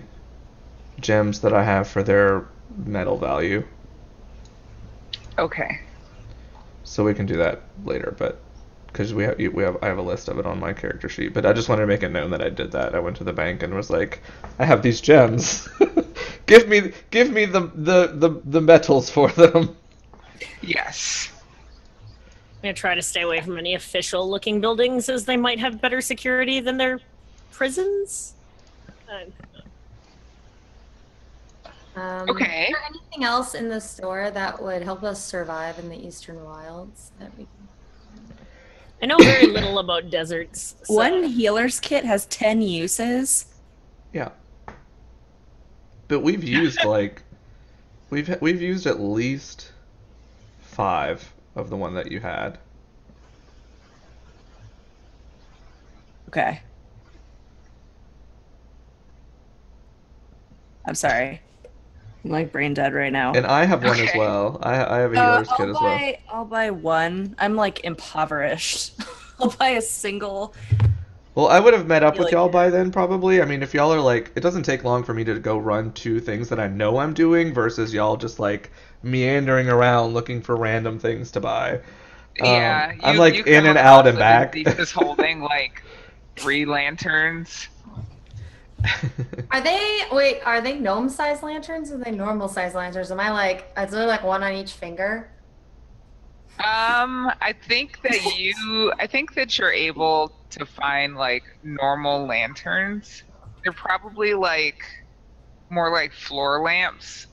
gems that I have for their metal value. Okay. So we can do that later, but because I have a list of it on my character sheet. But I just wanted to make it known that I did that. I went to the bank and was like, I have these gems. give me the metals for them. Yes. I'm gonna try to stay away from any official looking buildings, as they might have better security than their prisons. Okay. Is there anything else in the store that would help us survive in the Eastern Wilds that we can... I know very little about deserts. So. 1 healer's kit has 10 uses. Yeah. But we've used like we've used at least 5 of the one that you had. Okay. I'm sorry. I'm like brain dead right now. And I have one as Okay. well. I have a healer's kit as well. I'll buy 1. I'm like impoverished. I'll buy a single. Well, I would have met up with Like- y'all by then, probably. I mean, if y'all are like, it doesn't take long for me to go run 2 things that I know I'm doing versus y'all just like meandering around looking for random things to buy. Yeah. I'm like you in come and out and across back. them and Zisa's holding like 3 lanterns. Are they gnome-sized lanterns or are they normal-sized lanterns? Is there like 1 on each finger? I think that you're able to find like normal lanterns. They're probably like more like floor lamps.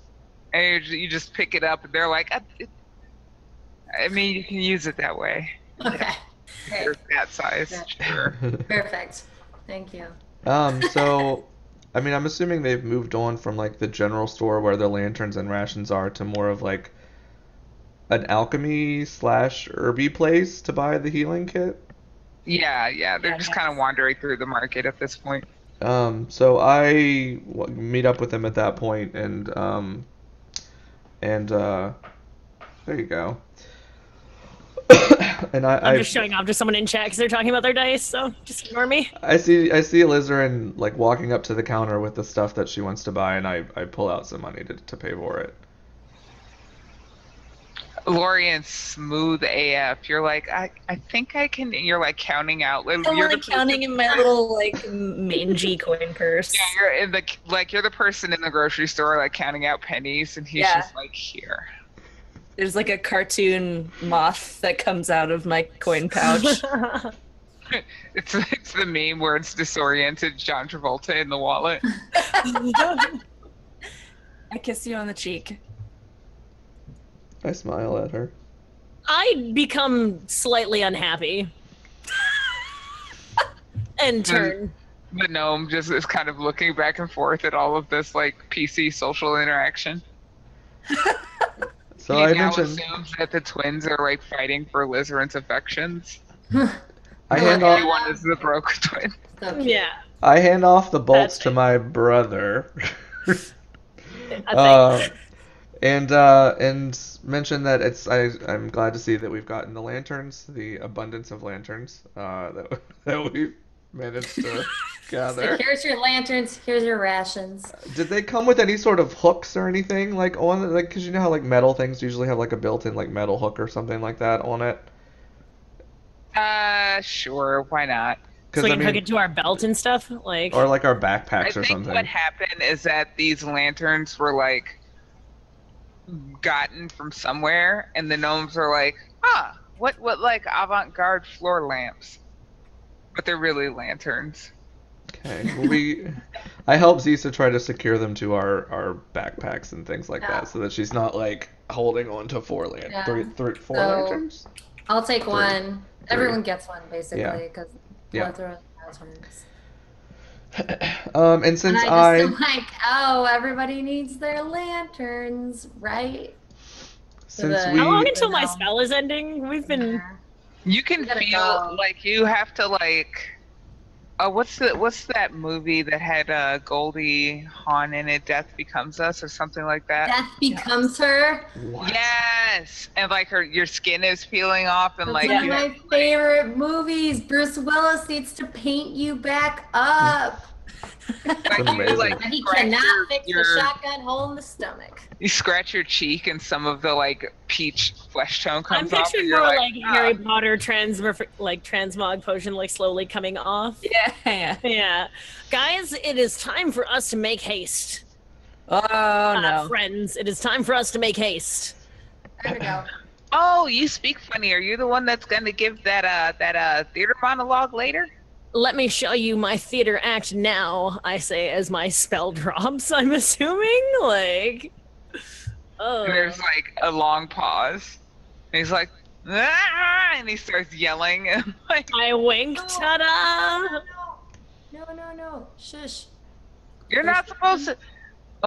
And you just pick it up and they're like, I mean, you can use it that way. Okay. Great. They're that size. Yeah. Sure. Perfect. Thank you. So I mean, I'm assuming they've moved on from like the general store where the lanterns and rations are to more of like an alchemy slash herby place to buy the healing kit. Yeah, they're just kind of wandering through the market at this point. So I meet up with them at that point, and there you go. And I'm just showing off to someone in chat because they're talking about their dice, so just ignore me. I see Alizarin like walking up to the counter with the stuff that she wants to buy, and I pull out some money to pay for it. Lorian, smooth AF. You're like, I think I can. You're like counting out. I'm You're like counting in my little like mangy coin purse. Yeah, you're in the you're the person in the grocery store like counting out pennies, and he's just like here. There's like a cartoon moth that comes out of my coin pouch. It's the meme where it's disoriented John Travolta in the wallet. I kiss you on the cheek. I smile at her. I become slightly unhappy and turn. The gnome just is kind of looking back and forth at all of this like PC social interaction. So he I now mentioned assumes that the twins are like fighting for Lizard's affections. I hand off One is the broke twin. Yeah. I hand off the bolts That's to my brother. I And mention that I'm glad to see that we've gotten the lanterns, the abundance of lanterns that we've managed to gather. So here's your lanterns. Here's your rations. Did they come with any sort of hooks or anything like on like? Because you know how like metal things usually have like a built-in like metal hook or something like that on it. Sure, why not? so we can hook it to our belt and stuff, like. Or like our I backpacks or think something. what happened is that these lanterns were like gotten from somewhere, and the gnomes are like, what like avant-garde floor lamps, but they're really lanterns. Okay. Well, I help Zisa try to secure them to our backpacks and things like that, so that she's not like holding on to four lanterns. I'll take Three. one. Everyone gets one basically because Yeah. they're lanterns. And since And I just am like, oh, everybody needs their lanterns, right? since the- we How long until my spell is ending? We've been. You can We gotta feel go. like you have to like. What's that movie that had Goldie Hawn in it? Death Becomes Us, or something like that. Death becomes her. what? Yes, and like your skin is peeling off, and That's like one of you- my favorite movies. Bruce Willis needs to paint you back up. like you amazing. like He scratch cannot fix your, the shotgun hole in the stomach. you scratch your cheek, and some of the like peach flesh tone I'm comes off. picturing And you're more like, like Harry Potter transmog potion, like slowly coming off. Yeah. Yeah, guys, it is time for us to make haste. Oh no. Friends, it is time for us to make haste. There we go. Oh, you speak funny. Are you the one that's going to give that theater monologue later? Let me show you my theater act now, I say as my spell drops, I'm assuming. Like, oh. And there's like a long pause. And he's like, ah! And he starts yelling. And like, I wink, ta-da! No. Shush. you're not supposed to.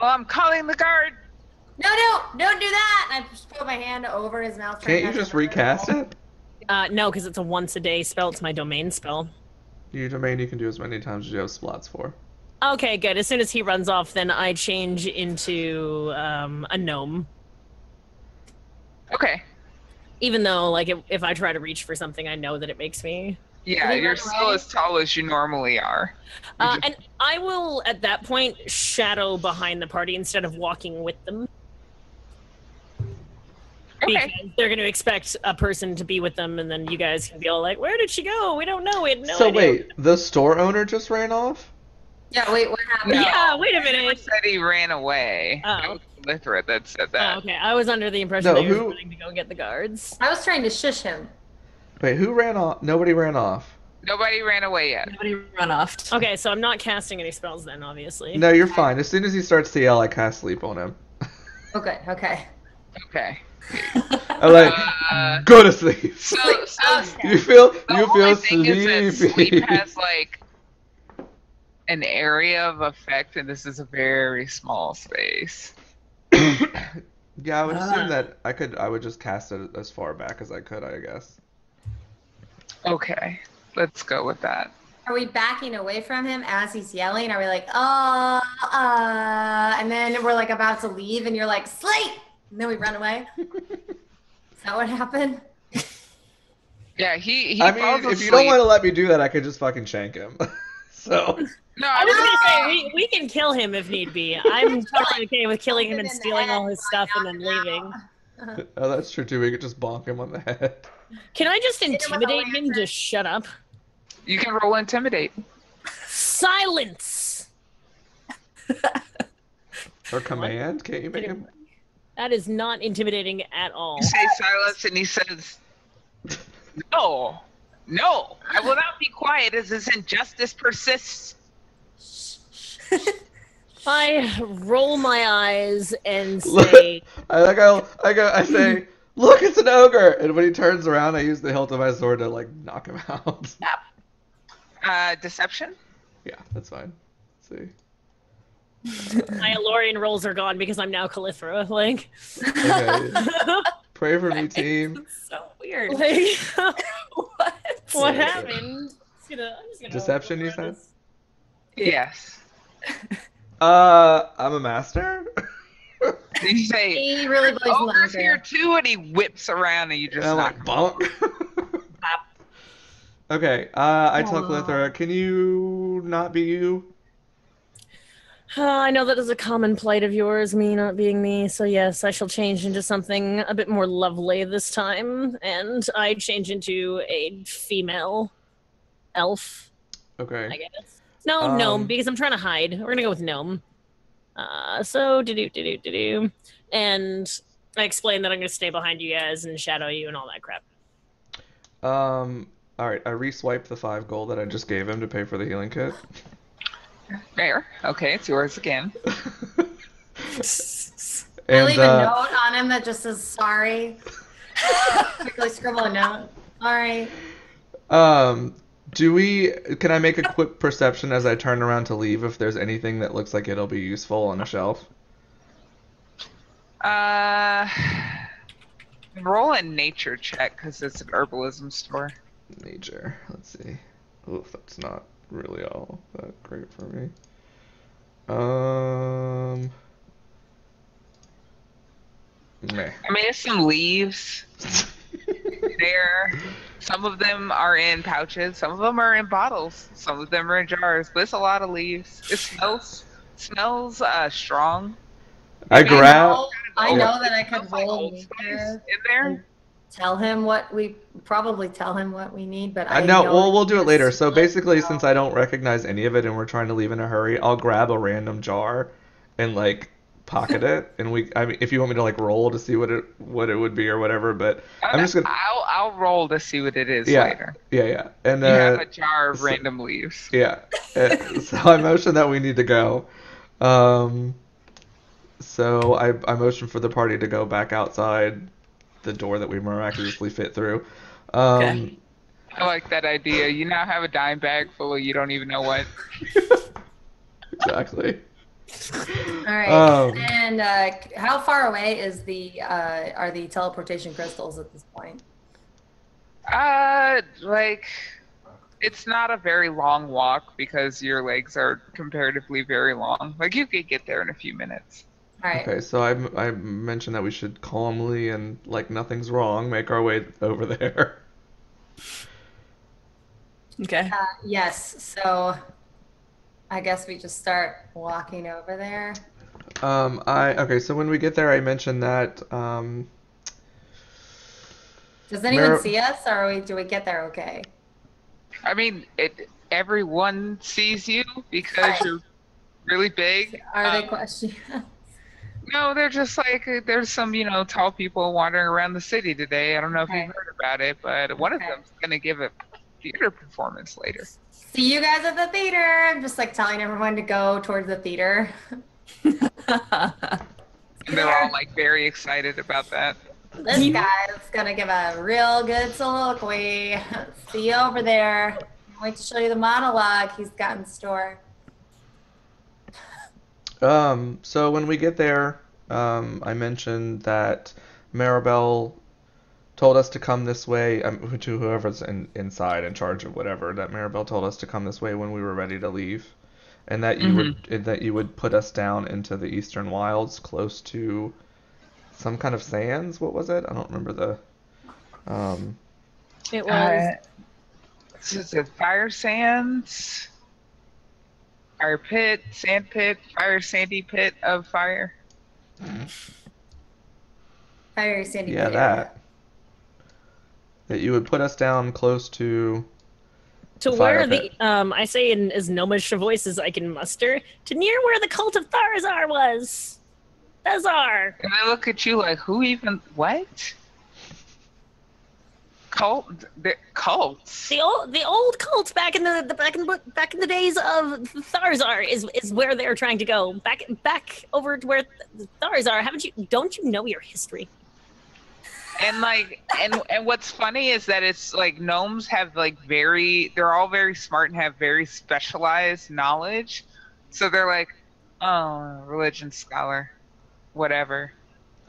Oh, I'm calling the guard. No, don't do that. I just put my hand over his mouth. Can't you just recast it? No, because it's a once-a-day spell. It's my domain spell. Your domain you can do as many times as you have slots for. Okay, good. As soon as he runs off, then I change into a gnome. Okay. Even though, like, if I try to reach for something, I know that it makes me. Yeah, Did he you're run still away? as tall as you normally are. You just- And I will, at that point, shadow behind the party instead of walking with them. okay. Because they're going to expect a person to be with them, and then you guys can be all like, where did she go? We don't know. We had no So idea. wait, the store owner just ran off? Yeah, wait, what happened? No. Yeah, wait a He minute. said he ran away. Oh. That was Lithra that said Oh, that. okay. I was under the impression No, that he was who- running to go get the guards. I was trying to shush him. Wait, who ran off? Nobody ran off. Nobody ran away yet. Nobody run off. Okay, so I'm not casting any spells then, obviously. No, you're fine. As soon as he starts to yell, I cast sleep on him. Oh, good. Okay. Okay. I'm like, go to sleep. So Okay. You feel the only thing is that sleepy. sleep has like an area of effect, and this is a very small space. Yeah, I would assume that I would just cast it as far back as I could, I guess. Okay, let's go with that. Are we backing away from him as he's yelling? Are we like, and then we're like about to leave and you're like, Slate! And then we run away? Is that what happened? Yeah, he I falls mean, if you asleep. don't want to let me do that, I could just fucking shank him. So, No, I was gonna say we can kill him if need be. I'm totally okay with killing him and stealing all his stuff and then leaving. oh, that's true too. We could just bonk him on the head. Can I just him with a intimidate him? lantern. Just shut up. You can roll intimidate. Silence. Or command? Can't you make him? That is not intimidating at all. You say silence, and he says, "No, no, I will not be quiet as this injustice persists." I roll my eyes and say, I say, look, it's an ogre. And when he turns around, I use the hilt of my sword to like knock him out. Deception? Yeah, that's fine. Let's see. my Elorian rolls are gone because I'm now Calithra. Like, Okay. Pray for me, team. It's so weird. like what What? happened? I'm just gonna Deception, you said? Yes. I'm a master. You say, He really believes in "Ogre's here lantern. too," and he whips around, and you just And I'm knock like, bonk. Okay, I tell Aw. Calithra, can you not be you? I know that is a common plight of yours, me not being me. So yes, I shall change into something a bit more lovely this time, and I change into a female elf, I Okay. guess. No, gnome, Um, because I'm trying to hide. We're gonna go with gnome. So do, and I explain that I'm gonna stay behind you guys and shadow you and all that crap. All right, I re-swiped the 5 gold that I just gave him to pay for the healing kit. Fair. Okay, it's yours again. I leave And a note on him that just says sorry. Quickly scribble a note. All right. can I make a quick perception as I turn around to leave if there's anything that looks like it'll be useful on a shelf? Roll a nature check because it's an herbalism store. Nature. Let's see. Oof, that's not really all that great for me. Meh. I mean, there's some leaves there. Some of them are in pouches. Some of them are in bottles. Some of them are in jars. But it's a lot of leaves. It smells strong. I grab. I Yeah. know that I could Smells like roll Old Spice nature. in there. Tell him what we need, but I I know. know Well, we'll do it later. this So will basically, smell. since I don't recognize any of it and we're trying to leave in a hurry, I'll grab a random jar and like pocket it. And I mean, if you want me to like roll to see what it would be or whatever, but I'm just gonna. I'll roll to see what it is Yeah. later. Yeah. And You have a jar of so- random leaves. yeah. So I motion that we need to go. So I motion for the party to go back outside the door that we miraculously fit through. Okay. I like that idea. You now have a dime bag full of you don't even know what. Exactly. All right. Um, And how far away is are the teleportation crystals at this point? Like, it's not a very long walk because your legs are comparatively very long. Like, you could get there in a few minutes. All right. Okay, so I mentioned that we should calmly and like nothing's wrong make our way over there. Okay. Yes. So I guess we just start walking over there. Okay, so when we get there, I mentioned that Does anyone Mar- see us, or do we get there okay? I mean, everyone sees you because Right. you're really big. Are they questioning? No, they're just like, there's some, tall people wandering around the city today. I don't know if Okay. you've heard about it, but one of Okay. them's going to give a theater performance later. See you guys at the theater. I'm just like telling everyone to go towards the theater. And they're all like very excited about that. This guy's gonna give a real good soliloquy. See you over there. Can't wait to show you the monologue he's got in store. So when we get there, I mentioned that Maribel told us to come this way, to whoever's inside in charge of whatever, that Maribel told us to come this way when we were ready to leave, and that you would put us down into the Eastern Wilds, close to some kind of sands. What was it? I don't remember the. It was. Is it fire sands? Fire pit, sand pit, fire sandy pit of fire. Fire Sandy Yeah, Pit area. that you would put us down close to To the fire where pit. I say in as gnomish a voice as I can muster, to near where the cult of Tharzar was. Thazar. And I look at you like, who even, what? Cults? The old cult back in the days of Tharzar is where they're trying to go. Back over to where Tharzar. Don't you know your history? And like, and what's funny is that it's like gnomes have like they're all very smart and have very specialized knowledge. So they're like, oh, religion scholar, whatever.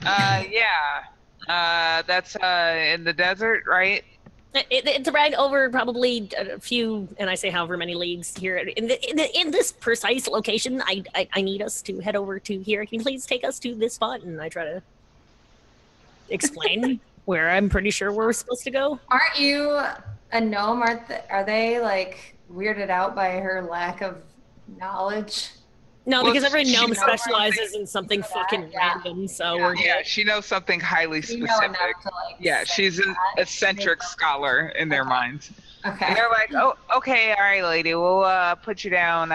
Yeah. That's in the desert, right? It's right over probably a few, and I say however many leagues here. In this precise location, I need us to head over to here. Can you please take us to this spot? And I try to explain where I'm pretty sure we're supposed to go. Aren't you a gnome? Are they like weirded out by her lack of knowledge? No, Well, because every she gnome knows specializes in something fucking Yeah. random, so we're Yeah, she knows something highly You know specific. enough to like. Yeah, say she's an that. eccentric scholar in their minds. And Okay. they're like, oh, okay, all right, lady, we'll put you down.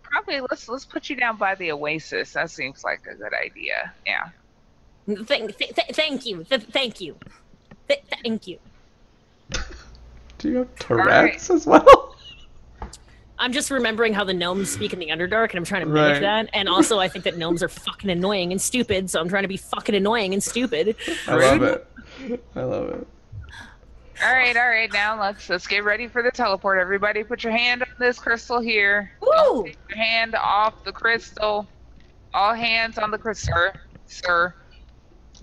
Probably let's put you down by the Oasis. That seems like a good idea. Yeah. Thank you. Thank you. Thank you. Do you have Tourette's as well? I'm just remembering how the gnomes speak in the Underdark, and I'm trying to mimic Right. that. And also, I think that gnomes are fucking annoying and stupid, so I'm trying to be fucking annoying and stupid. I love it. I love it. All right. Now let's get ready for the teleport. Everybody, put your hand on this crystal here. Woo! Don't take your hand off the crystal. All hands on the crystal, sir.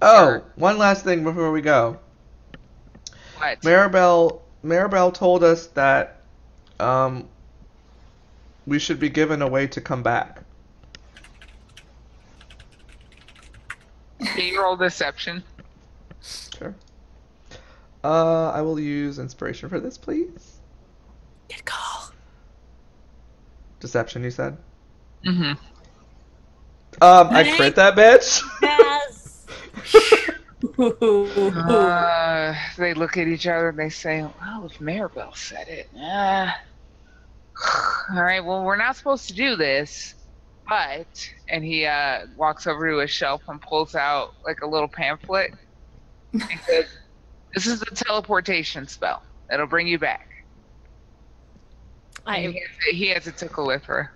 Oh, one last thing before we go. What? Maribel told us that we should be given a way to come back. Can you roll deception? Sure. I will use inspiration for this, please. Good call. Deception, you said? Mm-hmm. I crit that bitch. Yes. They look at each other and they say, well, if Maribel said it. All right, well, we're not supposed to do this, but... And he walks over to a shelf and pulls out like a little pamphlet. He says, this is a teleportation spell. It'll bring you back. And he has a tickle with her.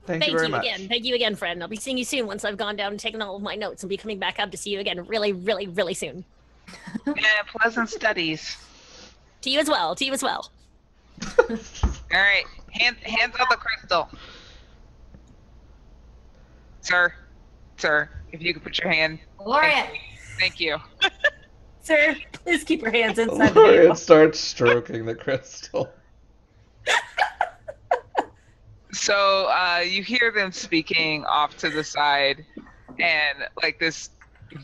Thank you very much. again. Thank you again, friend. I'll be seeing you soon once I've gone down and taken all of my notes and be coming back up to see you again really, really, really soon. Yeah, pleasant studies. To you as well. To you as well. All right, hands on the crystal. Sir, if you could put your hand. Lorian. Thank you. Sir, please keep your hands inside the Lorian veil. starts stroking the crystal. So you hear them speaking off to the side, and like this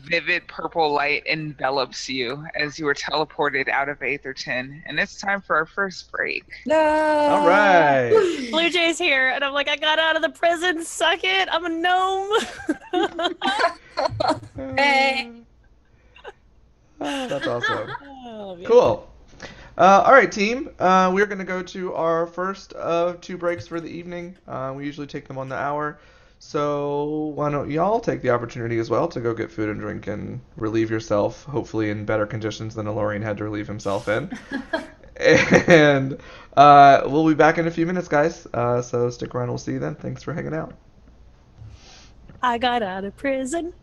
vivid purple light envelops you as you are teleported out of Aetherton, and it's time for our first break. No. All right. Blue Jay's here, and I'm like, I got out of the prison. Suck it. I'm a gnome. Hey. That's awesome. Oh, man. Cool. All right, team. We're going to go to our first of 2 breaks for the evening. We usually take them on the hour. So why don't y'all take the opportunity as well to go get food and drink and relieve yourself, hopefully in better conditions than Elorian had to relieve himself in. And we'll be back in a few minutes, guys. So stick around. We'll see you then. Thanks for hanging out. I got out of prison.